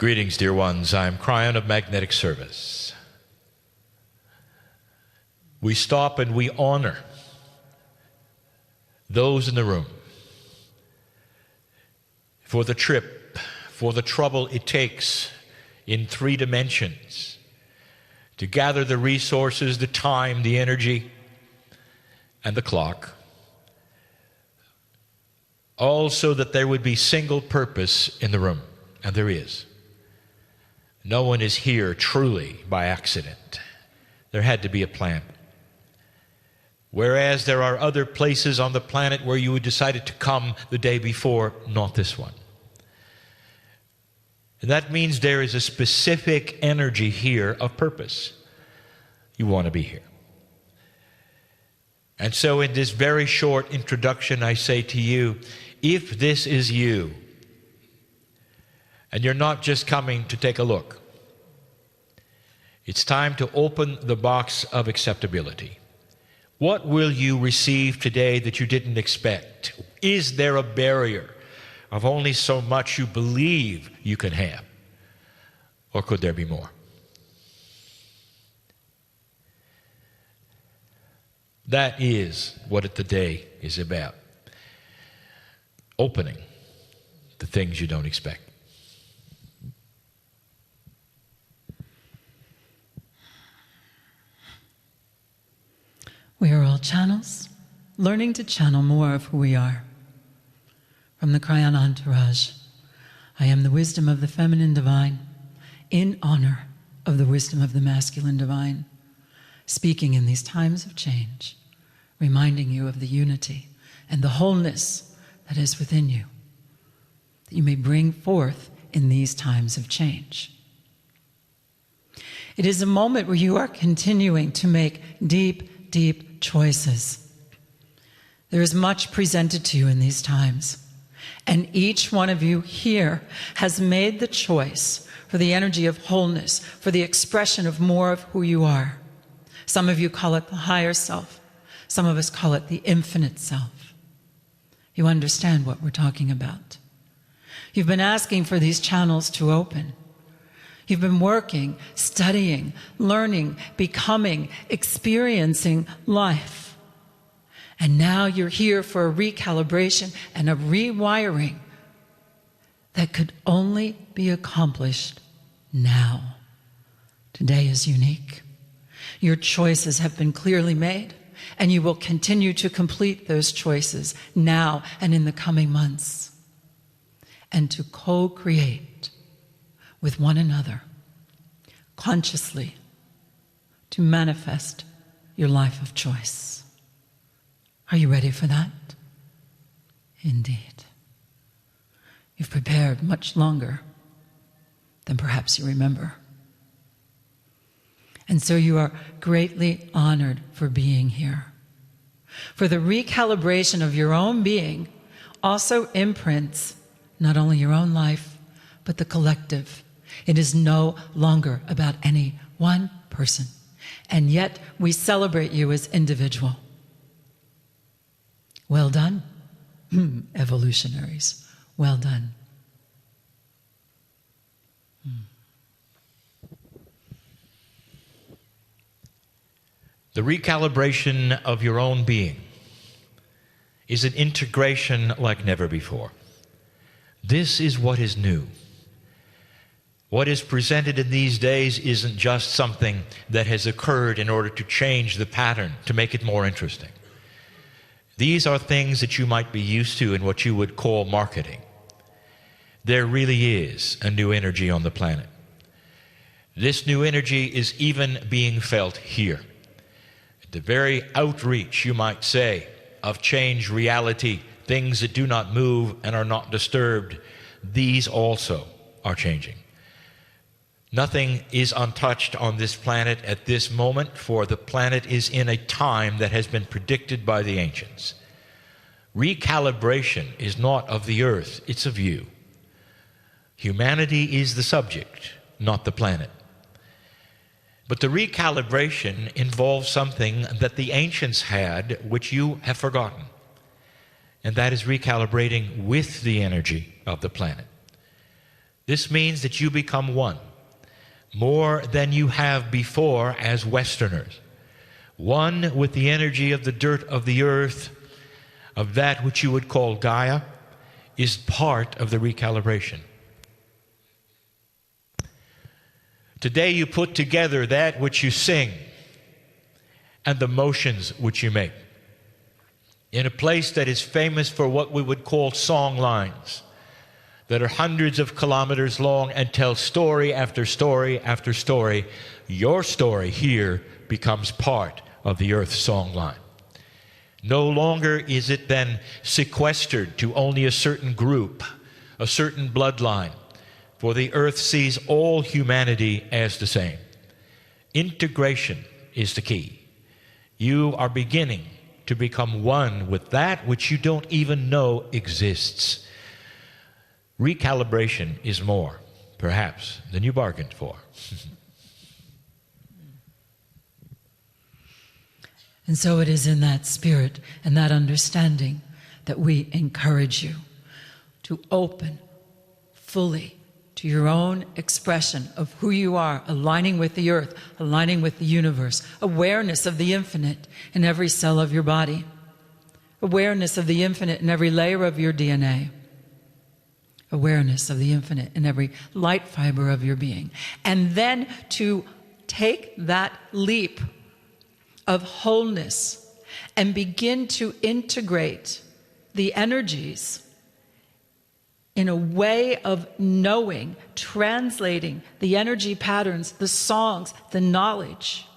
Greetings, dear ones. I'm Kryon of Magnetic Service. We stop and we honor those in the room for the trip, for the trouble it takes in 3 dimensions to gather the resources, the time, the energy, and the clock, all so that there would be single purpose in the room, and there is. No one is here truly by accident. There had to be a plan. Whereas there are other places on the planet where you decided to come the day before, not this one. And that means there is a specific energy here of purpose. You want to be here. And so in this very short introduction, I say to you, if this is you, and you're not just coming to take a look, it's time to open the box of acceptability. What will you receive today that you didn't expect? Is there a barrier of only so much you believe you can have? Or could there be more? That is what today is about. Opening the things you don't expect. We are all channels, learning to channel more of who we are. From the Kryon entourage, I am the wisdom of the feminine divine, in honor of the wisdom of the masculine divine, speaking in these times of change, reminding you of the unity and the wholeness that is within you, that you may bring forth in these times of change. It is a moment where you are continuing to make deep choices. There is much presented to you in these times, and each one of you here has made the choice for the energy of wholeness, for the expression of more of who you are. Some of you call it the higher self. Some of us call it the infinite self. You understand what we're talking about. You've been asking for these channels to open. You've been working, studying, learning, becoming, experiencing life. And now you're here for a recalibration and a rewiring that could only be accomplished now. Today is unique. Your choices have been clearly made, and you will continue to complete those choices now and in the coming months, and to co-create with one another, consciously, to manifest your life of choice. Are you ready for that? Indeed. You've prepared much longer than perhaps you remember. And so you are greatly honored for being here. For the recalibration of your own being also imprints not only your own life, but the collective. It is no longer about any one person. And yet we celebrate you as individual. Well done, evolutionaries. Well done. The recalibration of your own being is an integration like never before. This is what is new. What is presented in these days isn't just something that has occurred in order to change the pattern, to make it more interesting. These are things that you might be used to in what you would call marketing. There really is a new energy on the planet. This new energy is even being felt here. The very outreach, you might say, of change reality, things that do not move and are not disturbed, these also are changing. Nothing is untouched on this planet at this moment, for the planet is in a time that has been predicted by the ancients. Recalibration is not of the earth, it's of you. Humanity is the subject, not the planet. But the recalibration involves something that the ancients had, which you have forgotten. And that is recalibrating with the energy of the planet. This means that you become one, more than you have before as Westerners. One with the energy of the dirt of the earth, of that which you would call Gaia, is part of the recalibration. Today you put together that which you sing and the motions which you make in a place that is famous for what we would call song lines that are hundreds of kilometers long and tell story after story after story. Your story here becomes part of the earth song line. No longer is it then sequestered to only a certain group, a certain bloodline, for the earth sees all humanity as the same. Integration is the key. You are beginning to become one with that which you don't even know exists. Recalibration is more, perhaps, than you bargained for. And so it is in that spirit and that understanding that we encourage you to open fully to your own expression of who you are, aligning with the earth, aligning with the universe, awareness of the infinite in every cell of your body, awareness of the infinite in every layer of your DNA, awareness of the infinite in every light fiber of your being, and then to take that leap of wholeness and begin to integrate the energies in a way of knowing, translating the energy patterns, the songs, the knowledge,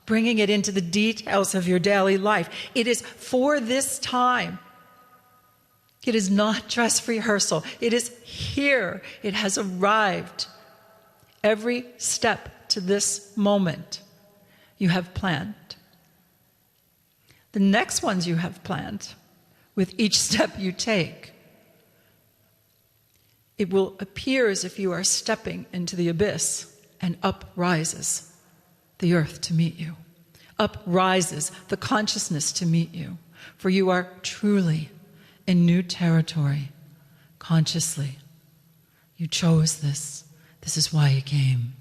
bringing it into the details of your daily life. It is for this time. It is not dress rehearsal. It is here. It has arrived. Every step to this moment you have planned. The next ones you have planned with each step you take. It will appear as if you are stepping into the abyss, and up rises the earth to meet you. Up rises the consciousness to meet you. For you are truly in new territory, consciously. You chose this. This is why you came.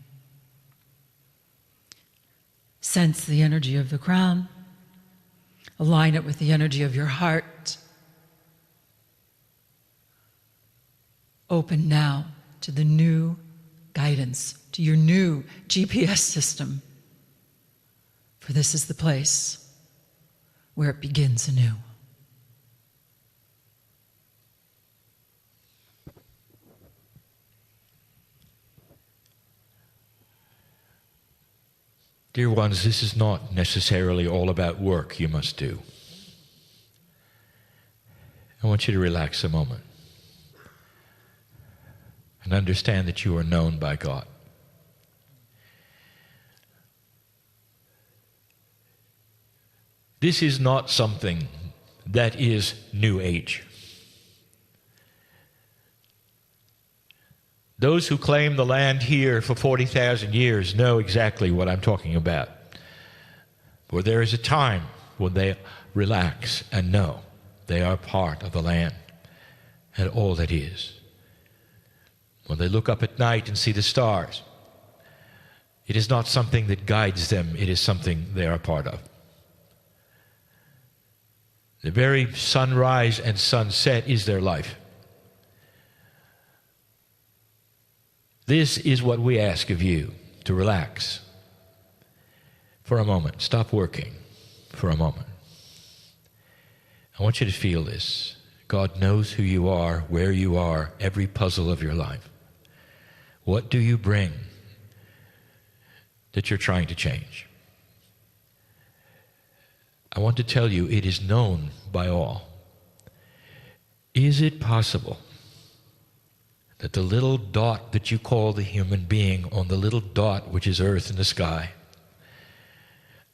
Sense the energy of the crown. Align it with the energy of your heart. Open now to the new guidance, to your new GPS system. For this is the place where it begins anew. Dear ones, this is not necessarily all about work you must do. I want you to relax a moment and understand that you are known by God. This is not something that is New Age. Those who claim the land here for 40,000 years know exactly what I'm talking about. For there is a time when they relax and know they are part of the land and all that is. When they look up at night and see the stars, it is not something that guides them, it is something they are a part of. The very sunrise and sunset is their life. This is what we ask of you, to relax for a moment. Stop working for a moment. I want you to feel this. God knows who you are, where you are, every puzzle of your life. What do you bring that you're trying to change? I want to tell you, it is known by all. Is it possible that the little dot that you call the human being on the little dot which is Earth in the sky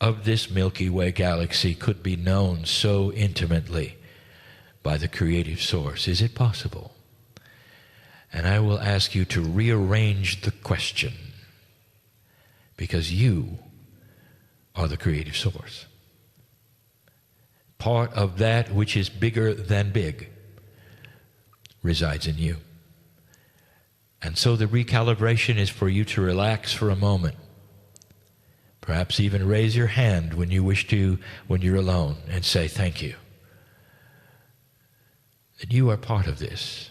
of this Milky Way galaxy could be known so intimately by the creative source? Is it possible? And I will ask you to rearrange the question, because you are the creative source. Part of that which is bigger than big resides in you. And so the recalibration is for you to relax for a moment. Perhaps even raise your hand when you wish to, when you're alone, and say thank you. That you are part of this,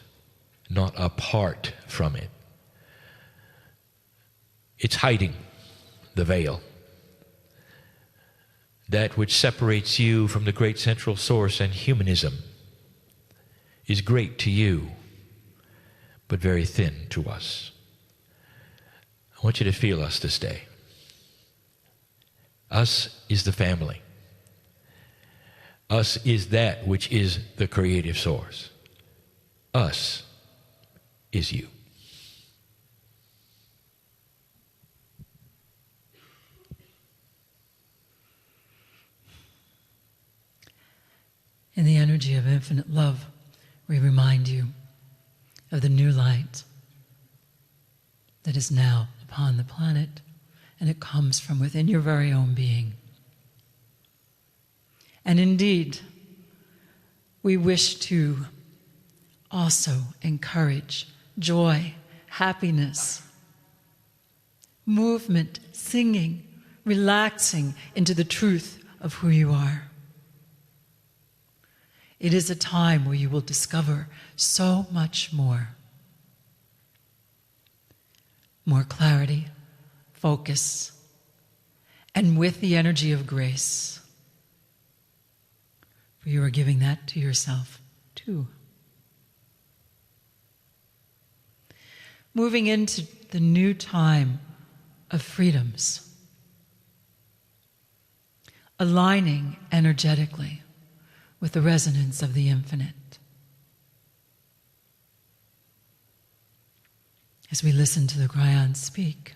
not apart from it. It's hiding the veil. That which separates you from the great central source and humanism is great to you, but very thin to us. I want you to feel us this day. Us is the family. Us is that which is the creative source. Us is you. In the energy of infinite love, we remind you of the new light that is now upon the planet, and it comes from within your very own being. And indeed, we wish to also encourage joy, happiness, movement, singing, relaxing into the truth of who you are. It is a time where you will discover so much more. More clarity, focus, and with the energy of grace. For you are giving that to yourself too. Moving into the new time of freedoms. Aligning energetically with the resonance of the infinite. As we listened to the Kryon speak,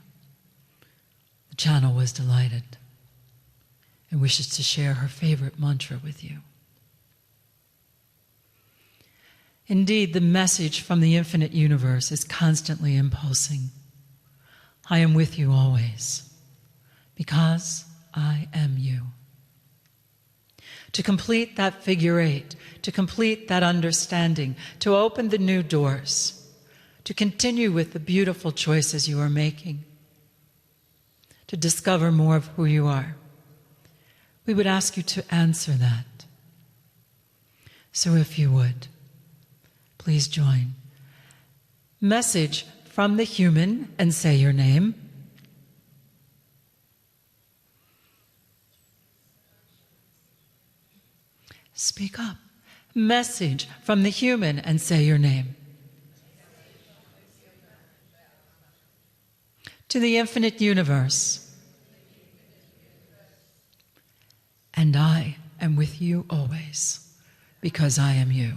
the channel was delighted and wishes to share her favorite mantra with you. Indeed, the message from the infinite universe is constantly impulsing. I am with you always, because I am you. To complete that figure eight, to complete that understanding, to open the new doors, to continue with the beautiful choices you are making, to discover more of who you are. We would ask you to answer that. So if you would, please join. Message from the human, and say your name. Speak up. Message from the human, and say your name. To the infinite universe. And I am with you always, because I am you.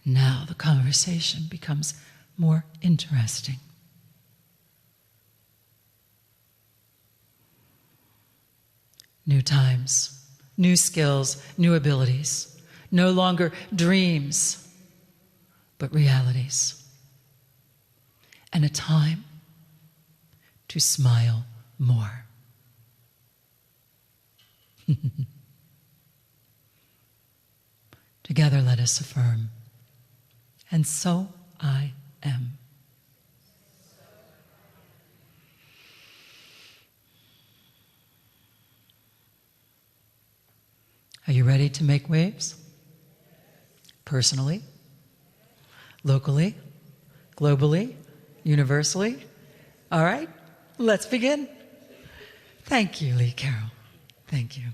Now the conversation becomes more interesting. New times, new skills, new abilities. No longer dreams, but realities. And a time to smile more. Together let us affirm. And so I am. Are you ready to make waves? Personally, locally, globally, universally? All right, let's begin. Thank you, Lee Carroll. Thank you.